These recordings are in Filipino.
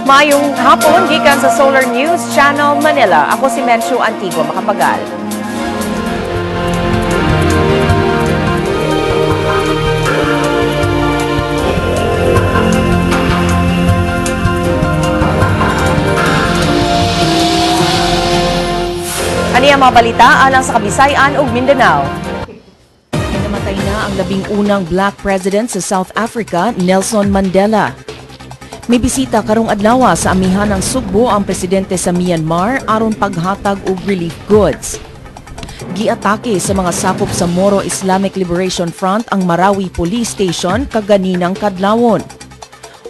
Mayong hapon, gikan sa Solar News Channel Manila. Ako si Menchu Antigua Makapagal. Ani ang mga balita alang sa Kabisayan ug Mindanao. Namatay na ang 11 Black President sa South Africa, Nelson Mandela. May bisita karong adlaw sa amihan ng Sugbo ang presidente sa Myanmar aron paghatag og relief goods. Giatake sa mga sakop sa Moro Islamic Liberation Front ang Marawi Police Station kaganinang kadlawon.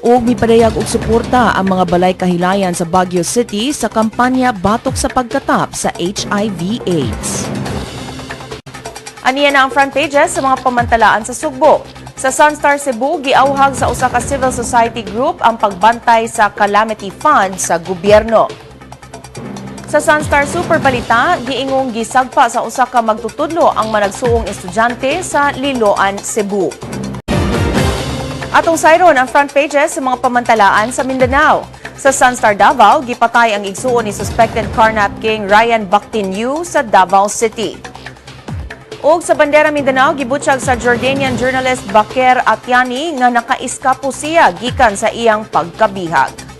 Ug mipadayag og suporta ang mga balay kahilayan sa Baguio City sa kampanya batok sa pagkatap sa HIV/AIDS. Aniya na ang front pages sa mga pamantalaan sa Sugbo. Sa Sunstar Cebu, giauhag sa usa ka civil society group ang pagbantay sa calamity fund sa gobyerno. Sa Sunstar Super Balita, giingong gisagpa sa usa ka magtutudlo ang managsuong estudyante sa Liloan, Cebu. Atong sayron ang front pages sa mga pamantalaan sa Mindanao. Sa Sunstar Davao, gipatay ang igsuon ni suspected carnap king Ryan Bactinyu sa Davao City. Ug sa Bandera Mindanao, gibutyag sa Jordanian journalist Baker Atyani nga nakaiskapo siya gikan sa iyang pagkabihag.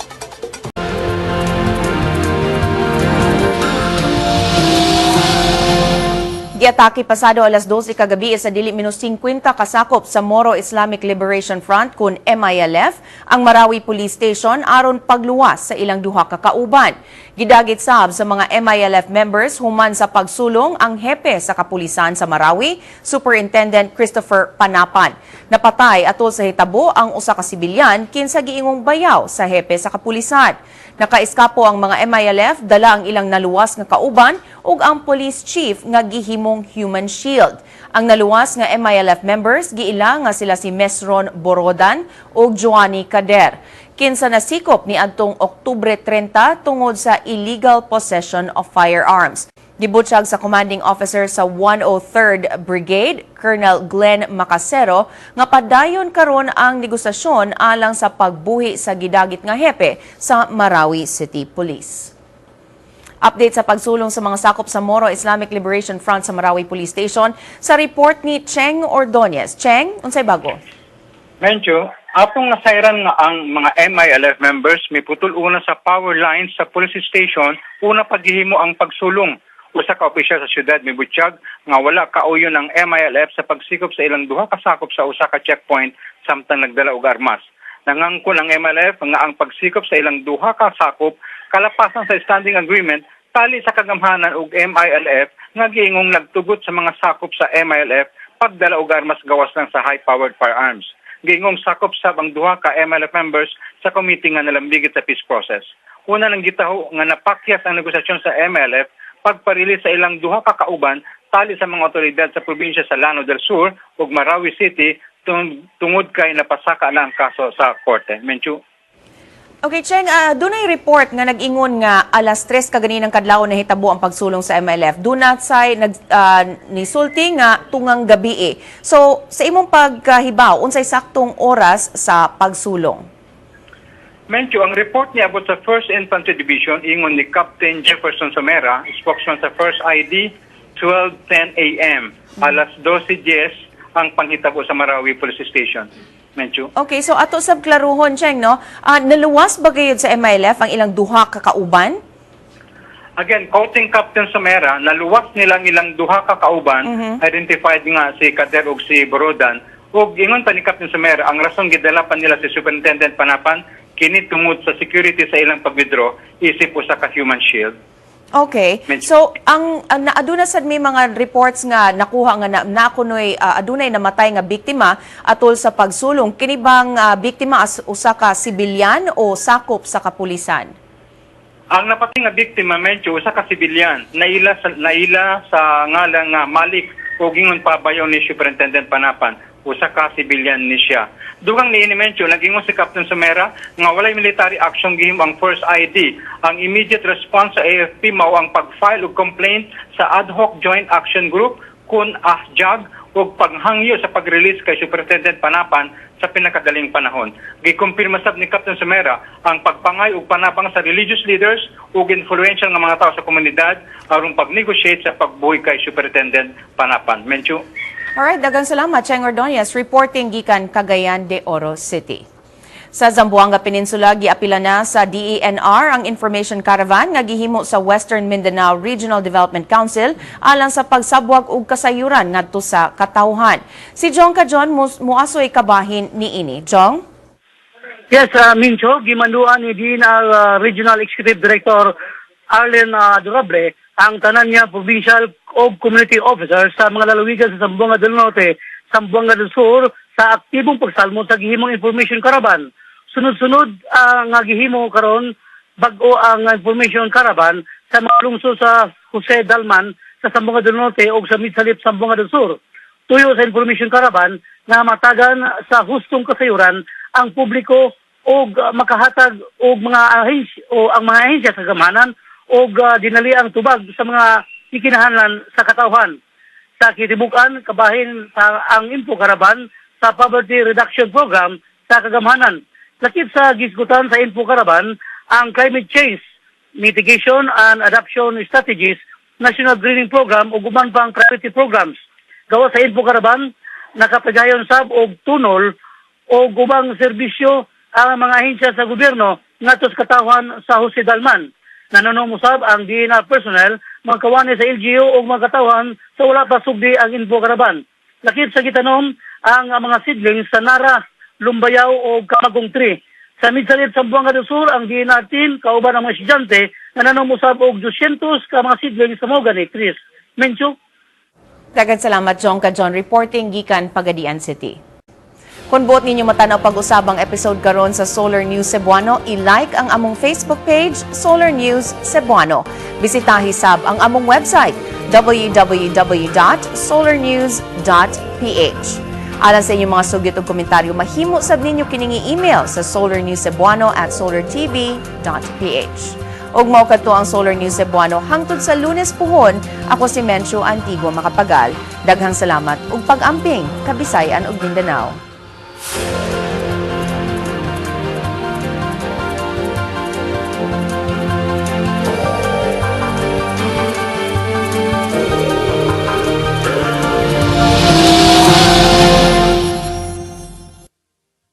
Giatake pasado alas 12 kagabi sa dili minus 50 kasakop sa Moro Islamic Liberation Front kun MILF ang Marawi Police Station aron pagluwas sa ilang duha ka kauban. Gidagit sab sa mga MILF members human sa pagsulong ang hepe sa kapulisan sa Marawi, Superintendent Christopher Panapan. Napatay atol sa hitabo ang usa ka sibilyan kinsa giingong bayaw sa hepe sa kapulisan. Nakaiskapo ang mga MILF, dala ang ilang naluwas nga kauban ug ang police chief nga gihimong human shield. Ang naluwas nga MILF members giila nga sila si Mesron Borodan ug Joanny Kader. Kinsa nasikop ni adtong Oktubre 30 tungod sa illegal possession of firearms. Gibutyag sa commanding officer sa 103rd Brigade, Colonel Glenn Macasero, nga padayon karon ang negosasyon alang sa pagbuhi sa gidagit nga hepe sa Marawi City Police. Update sa pagsulong sa mga sakop sa Moro Islamic Liberation Front sa Marawi Police Station sa report ni Cheng Ordonez. Cheng, unsay bago? Mencho, atong nasayran nga ang mga MILF members may putol una sa power lines sa police station una paghihimo ang pagsulong. Usa ka opisyal sa syudad mibutyag nga wala kauyon ang MILF sa pagsikop sa ilang duha ka sakop sa usa ka checkpoint samtang nagdala og armas. Nangangkon ang MILF nga ang pagsikop sa ilang duha ka sakop kalapasan sa standing agreement tali sa kagamhanan og MILF nga giingong nagtugot sa mga sakop sa MILF pagdala og armas gawas lang sa high-powered firearms. Giingong sakop sab ang duha ka MILF members sa committee nga nalambigit sa peace process. Una nang gitaho nga napakyas ang negosasyon sa MILF pagparilis sa ilang duha ka kauban tali sa mga otoridad sa probinsya sa Lanao del Sur ug Marawi City tungod kay napasaka na ang kaso sa korte. Menchu. Okay, Cheng, dunay report nga nag-ingon nga alas 3 kaganinang kadlaw na hitabo ang pagsulong sa MILF. Dunat say nisulti nga tungang gabi. So, sa imong pagkahibaw, unsay saktong oras sa pagsulong? Mencho, ang report niya about sa 1st Infantry Division, ingon ni Captain Jefferson Somera, spokesman sa 1st ID, 12:10 a.m. Alas 12:10 ang panghitabo sa Marawi Police Station. Mencho. Okay, so ato sab klaruhon, Cheng, no? Naluwas ba gayud sa MILF ang ilang duha ka kauban? Again, quoting Captain Somera, naluwas nilang ilang duha ka kauban, identified nga si Kader ug si Borodan. Ug ingon pa ni Captain Somera, ang rason gidala pa nila si Superintendent Panapan kini tungod sa security sa ilang pag-withdraw, isip usa ka human shield. Okay. So, ang aduna sad may mga reports nga nakuha nga nakunoy adunay namatay nga biktima atol sa pagsulong. Kini bang biktima as usa ka sibilyan o sakop sa kapulisan? Ang napatay nga biktima medyo usa ka sibilyan. Naila sa ngalan nga Malik ug ingon pa bayaw ni Superintendent Panapan. Usa ka sibilyan ni siya. Dugang ni Inimencio, nag-ingon si Captain Somera nga walay military action gihimo ang first ID. Ang immediate response sa AFP mao ang pag-file og complaint sa Ad Hoc Joint Action Group kun AHJAG ug paghangyo sa pag-release kay Superintendent Panapan sa pinakadaling panahon. Gikumpirma sab ni Captain Sumera ang pagpangay ug panapang sa religious leaders ug influential nga mga tao sa komunidad aron pag-negotiate sa pagbuhi kay Superintendent Panapan. Menchu. Alright, daghang salamat, Cheng Ordonez, reporting gikan Cagayan de Oro City. Sa Zamboanga Peninsula, giapila na sa DENR ang information caravan nga gihimo sa Western Mindanao Regional Development Council alang sa pagsabwag ug kasayuran ngadto sa katawhan. Si Jong Kajon muasoy kabahin niini. Jong? Yes, Mincho, gimanduan ni DENR Regional Executive Director Arlen Durable ang tanan niya provincial o community officers sa mga lalawigan sa Zamboanga del Norte, Zamboanga del Sur sa aktibong pagsalmo sa gihimong information caravan. Sunod-sunod ang gihimo karon bag-o ang information caravan sa mga lungsod sa Jose Dalman sa Zamboanga del Norte o sa Mitsalip, Zamboanga del Sur. Tuyo sa information caravan nga matagan sa hustong kasayuran ang publiko o makahatag o mga ahensya o ang mga ahensya sa gamanan o dinali ang tubag sa mga ikinahanglan sa katawhan. Sa kitibukan, kabahin sa ang info caravan sa poverty reduction program sa kagamanan. Lakip sa gisgutan sa info caravan ang climate change mitigation and adaptation strategies, national greening program ug uban pang priority programs. Gawa sa info caravan nakapadayon sab og tunol o ubang serbisyo ang mga ahensya sa gobyerno ngadto sa katawhan sa Jose Dalman. Nanonong-usab ang DENR personnel magkawani sa LGU o mga katawhan sa wala pa sugdi ang info caravan. Lakip sa gitanom ang mga seedlings sa Nara, Lumbayaw o Kamagong 3. Sa Mitsalip, Zamboanga del Sur, ang DENR team, kauban ng mga estudyante, na nanonong-usab og 200 ka mga seedlings sa mga trees. Mencho? Daghang salamat, Jong Kajon, reporting gikan Pagadian City. Kung buot ninyo matanaw pag-usabang episode karon sa Solar News Cebuano, i-like ang among Facebook page, Solar News Cebuano. Bisitahi sab ang among website, www.solarnews.ph. Alang sa inyong mga sugyot o komentaryo, mahimo sab ninyo kiningi email sa solarnewscebuano@solartv.ph. Ug mao kadto ang Solar News Cebuano hangtod sa Lunes puhon. Ako si Mencio Antigua Macapagal. Daghang salamat ug pag-amping Kabisayan ug Mindanao.